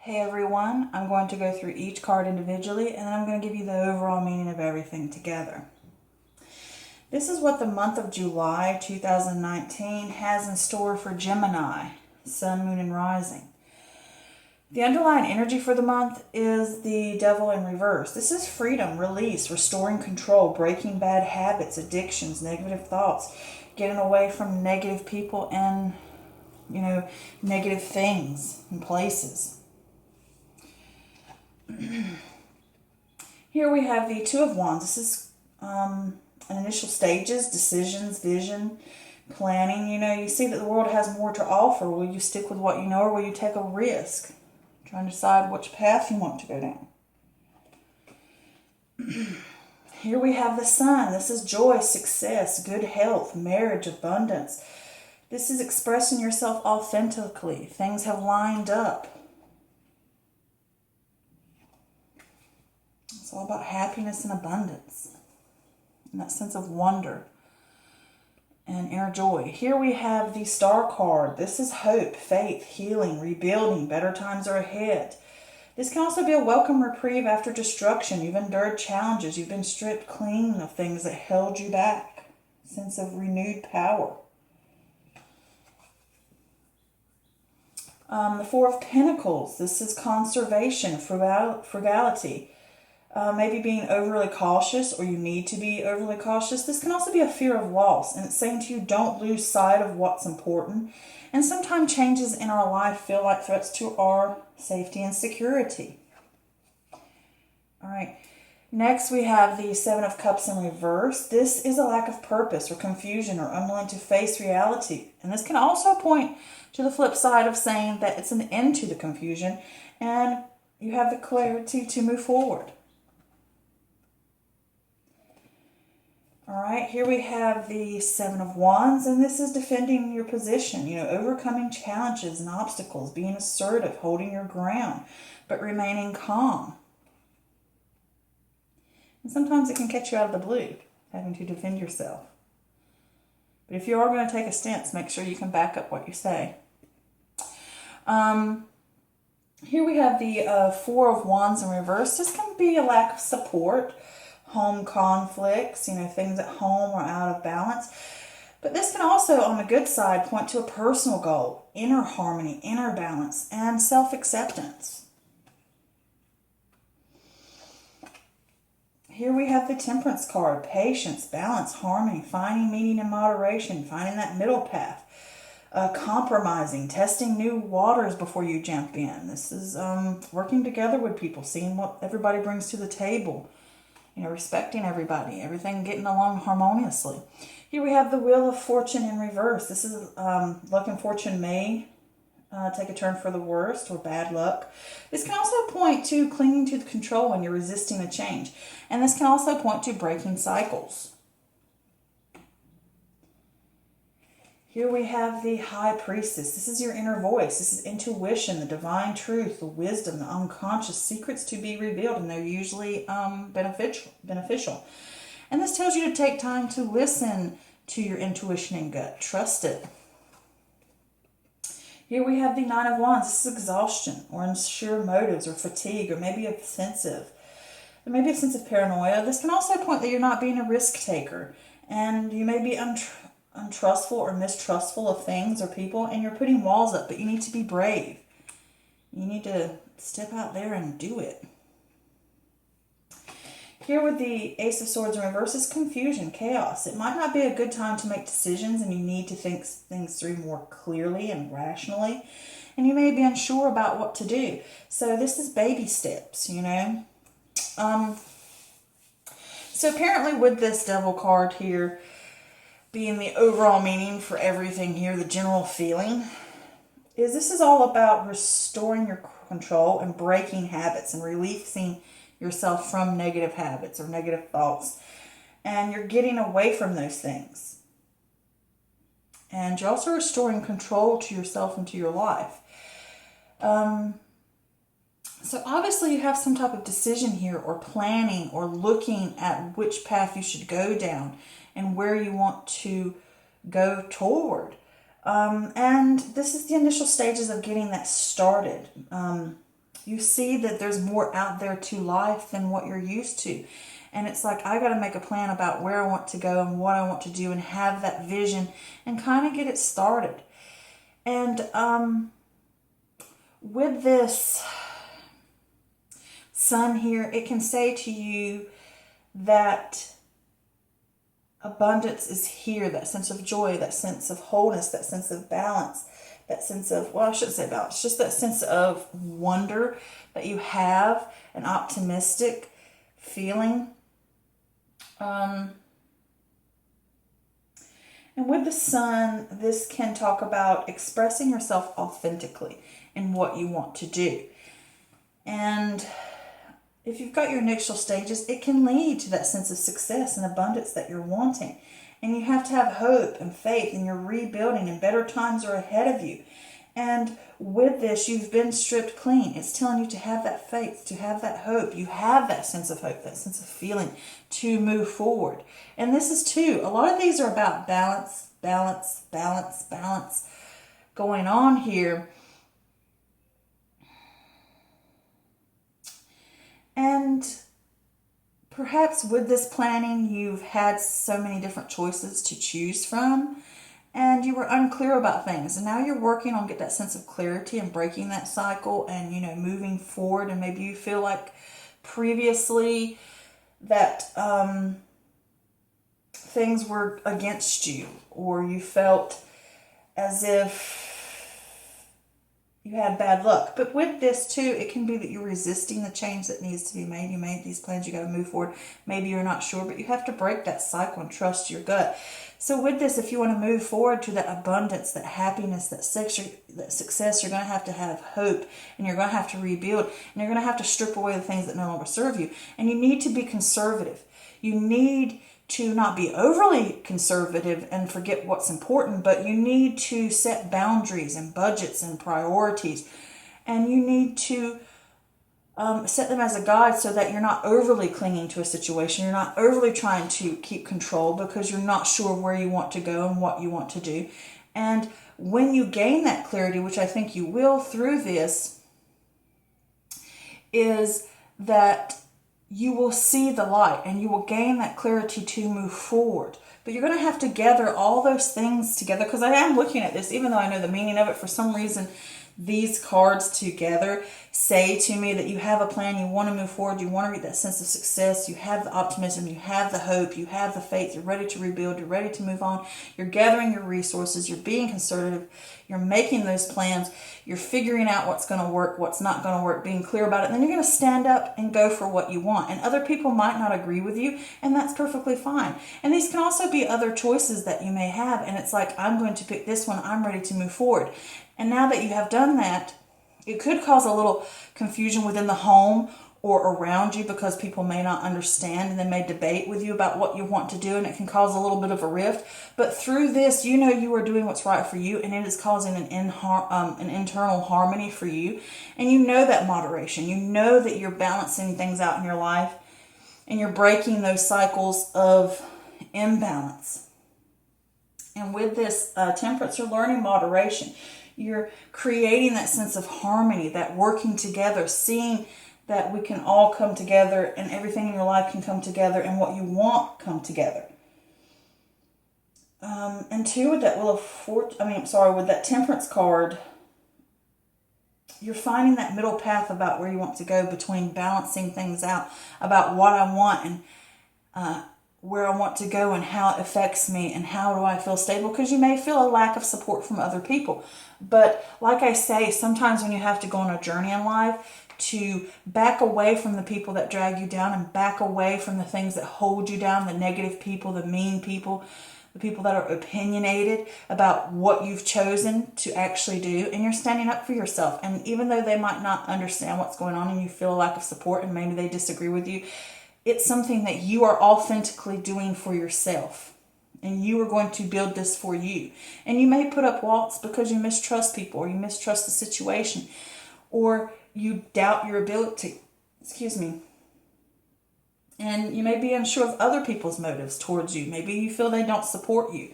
Hey everyone, I'm going to go through each card individually and then I'm going to give you the overall meaning of everything together. This is what the month of July 2019 has in store for Gemini, Sun, Moon, and Rising. The underlying energy for the month is the Devil in reverse. This is freedom, release, restoring control, breaking bad habits, addictions, negative thoughts, getting away from negative people and, negative things and places. Here we have the Two of Wands. This is initial stages, decisions, vision, planning. You see that the world has more to offer. Will you stick with what you know or will you take a risk? Trying to decide which path you want to go down. Here we have the Sun. This is joy, success, good health, marriage, abundance. This is expressing yourself authentically. Things have lined up. It's all about happiness and abundance and that sense of wonder and inner joy. Here we have the Star card. This is hope, faith, healing, rebuilding. Better times are ahead. This can also be a welcome reprieve after destruction. You've endured challenges. You've been stripped clean of things that held you back. Sense of renewed power. The Four of Pentacles. This is conservation, frugality. Maybe being overly cautious, or you need to be overly cautious. This can also be a fear of loss, and it's saying to you, don't lose sight of what's important. And sometimes changes in our life feel like threats to our safety and security. All right. Next, we have the Seven of Cups in reverse. This is a lack of purpose or confusion or unwilling to face reality. And this can also point to the flip side of saying that it's an end to the confusion and you have the clarity to move forward. All right, here we have the Seven of Wands, and this is defending your position, overcoming challenges and obstacles, being assertive, holding your ground, but remaining calm. And sometimes it can catch you out of the blue, having to defend yourself. But if you are going to take a stance, make sure you can back up what you say. Here we have the Four of Wands in reverse. This can be a lack of support, home conflicts, things at home are out of balance. But this can also, on the good side, point to a personal goal, inner harmony, inner balance, and self-acceptance. Here we have the Temperance card, patience, balance, harmony, finding meaning in moderation, finding that middle path, compromising, testing new waters before you jump in. This is working together with people, seeing what everybody brings to the table. Respecting everybody, everything getting along harmoniously. Here we have the Wheel of Fortune in reverse. This is luck and fortune may take a turn for the worst or bad luck. This can also point to clinging to the control when you're resisting a change. And this can also point to breaking cycles. Here we have the High Priestess. This is your inner voice. This is intuition, the divine truth, the wisdom, the unconscious secrets to be revealed, and they're usually beneficial. And this tells you to take time to listen to your intuition and gut. Trust it. Here we have the Nine of Wands. This is exhaustion or unsure motives or fatigue or maybe a sense of paranoia. This can also point that you're not being a risk taker and you may be untrustful or mistrustful of things or people, and you're putting walls up, but you need to be brave. You need to step out there and do it. Here with the Ace of Swords in reverse is confusion, chaos. It might not be a good time to make decisions, and you need to think things through more clearly and rationally, and you may be unsure about what to do. So this is baby steps, So apparently with this Devil card here, being the overall meaning for everything here, the general feeling, is this is all about restoring your control and breaking habits and releasing yourself from negative habits or negative thoughts. And you're getting away from those things. And you're also restoring control to yourself and to your life. So obviously you have some type of decision here or planning or looking at which path you should go down and where you want to go toward. And this is the initial stages of getting that started. You see that there's more out there to life than what you're used to. And it's like, I got to make a plan about where I want to go and what I want to do and have that vision and kind of get it started. And with this sun here, it can say to you that abundance is here, that sense of joy, that sense of wholeness, that sense of balance, that sense of, well, I shouldn't say balance, just that sense of wonder that you have, an optimistic feeling. And with the sun, this can talk about expressing yourself authentically in what you want to do. And if you've got your initial stages, it can lead to that sense of success and abundance that you're wanting. And you have to have hope and faith, and you're rebuilding, and better times are ahead of you. And with this, you've been stripped clean. It's telling you to have that faith, to have that hope. You have that sense of hope, that sense of feeling to move forward. And this is too, a lot of these are about balance, balance, balance, balance going on here. And perhaps with this planning, you've had so many different choices to choose from, and you were unclear about things. And now you're working on get that sense of clarity and breaking that cycle and, moving forward. And maybe you feel like previously that things were against you, or you felt as if you had bad luck. But with this too, it can be that you're resisting the change that needs to be made. You made these plans, you got to move forward. Maybe you're not sure, but you have to break that cycle and trust your gut. So with this, if you want to move forward to that abundance, that happiness, that success, you're going to have hope, and you're going to have to rebuild, and you're going to have to strip away the things that no longer serve you. And you need to be conservative. You need to not be overly conservative and forget what's important, but you need to set boundaries and budgets and priorities. And you need to set them as a guide so that you're not overly clinging to a situation. You're not overly trying to keep control because you're not sure where you want to go and what you want to do. And when you gain that clarity, which I think you will through this, is that you will see the light and you will gain that clarity to move forward. But you're going to have to gather all those things together, because I am looking at this, even though I know the meaning of it, for some reason these cards together say to me that you have a plan, you want to move forward, you want to reach that sense of success, you have the optimism, you have the hope, you have the faith, you're ready to rebuild, you're ready to move on, you're gathering your resources, you're being conservative, you're making those plans, you're figuring out what's going to work, what's not going to work, being clear about it, and then you're going to stand up and go for what you want. And other people might not agree with you, and that's perfectly fine. And these can also be other choices that you may have, and it's like, I'm going to pick this one, I'm ready to move forward. And now that you have done that, it could cause a little confusion within the home or around you, because people may not understand and they may debate with you about what you want to do, and it can cause a little bit of a rift. But through this, you are doing what's right for you, and it is causing an internal harmony for you. And you know that moderation. You know that you're balancing things out in your life, and you're breaking those cycles of imbalance. And with this temperance, you're learning moderation. You're creating that sense of harmony, that working together, seeing that we can all come together and everything in your life can come together and what you want come together. And two, with that with that temperance card, you're finding that middle path about where you want to go between balancing things out, about what I want and where I want to go and how it affects me and how do I feel stable, because you may feel a lack of support from other people. But like I say, sometimes when you have to go on a journey in life, to back away from the people that drag you down and back away from the things that hold you down, the negative people, the mean people, the people that are opinionated about what you've chosen to actually do, and you're standing up for yourself. And even though they might not understand what's going on and you feel a lack of support and maybe they disagree with you, it's something that you are authentically doing for yourself. And you are going to build this for you. And you may put up walls because you mistrust people, or you mistrust the situation, or you doubt your ability. And you may be unsure of other people's motives towards you. Maybe you feel they don't support you.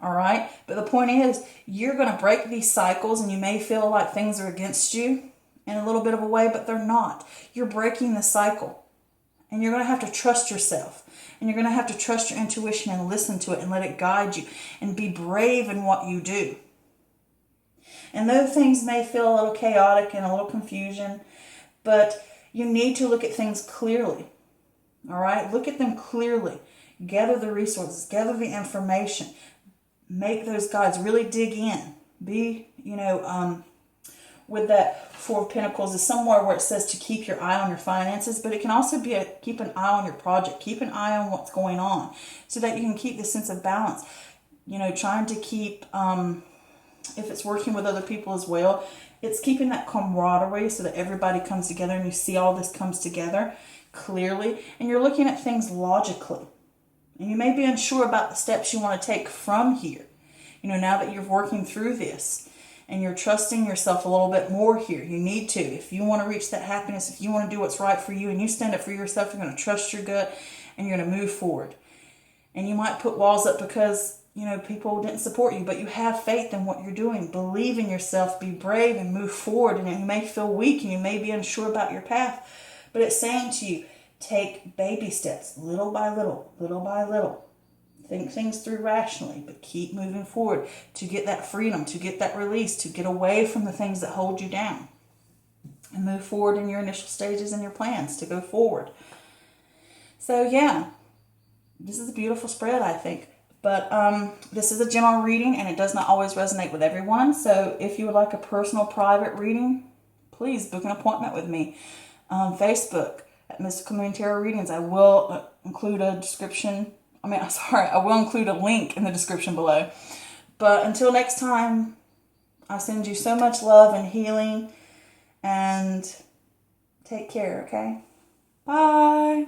All right? But the point is, you're going to break these cycles, and you may feel like things are against you. in a little bit of a way, but they're not. You're breaking the cycle. And you're going to have to trust yourself. And you're going to have to trust your intuition and listen to it and let it guide you. And be brave in what you do. And though things may feel a little chaotic and a little confusion, but you need to look at things clearly. All right? Look at them clearly. Gather the resources. Gather the information. Make those guides. Really dig in. Be, with that Four of Pentacles is somewhere where it says to keep your eye on your finances, but it can also be keep an eye on your project. Keep an eye on what's going on so that you can keep this sense of balance. Trying to keep, if it's working with other people as well, it's keeping that camaraderie so that everybody comes together and you see all this comes together clearly. And you're looking at things logically. And you may be unsure about the steps you want to take from here. Now that you're working through this and you're trusting yourself a little bit more here. You need to. If you want to reach that happiness, if you want to do what's right for you and you stand up for yourself, you're going to trust your gut and you're going to move forward. And you might put walls up because, people didn't support you, but you have faith in what you're doing. Believe in yourself, be brave and move forward. And you may feel weak and you may be unsure about your path, but it's saying to you, take baby steps, little by little, little by little. Think things through rationally, but keep moving forward to get that freedom, to get that release, to get away from the things that hold you down. And move forward in your initial stages and your plans to go forward. So yeah, this is a beautiful spread, I think. But this is a general reading and it does not always resonate with everyone. So if you would like a personal private reading, please book an appointment with me on Facebook at Mystical Moon Tarot Readings. I will include a description. I will include a link in the description below. But until next time, I send you so much love and healing. And take care, okay? Bye.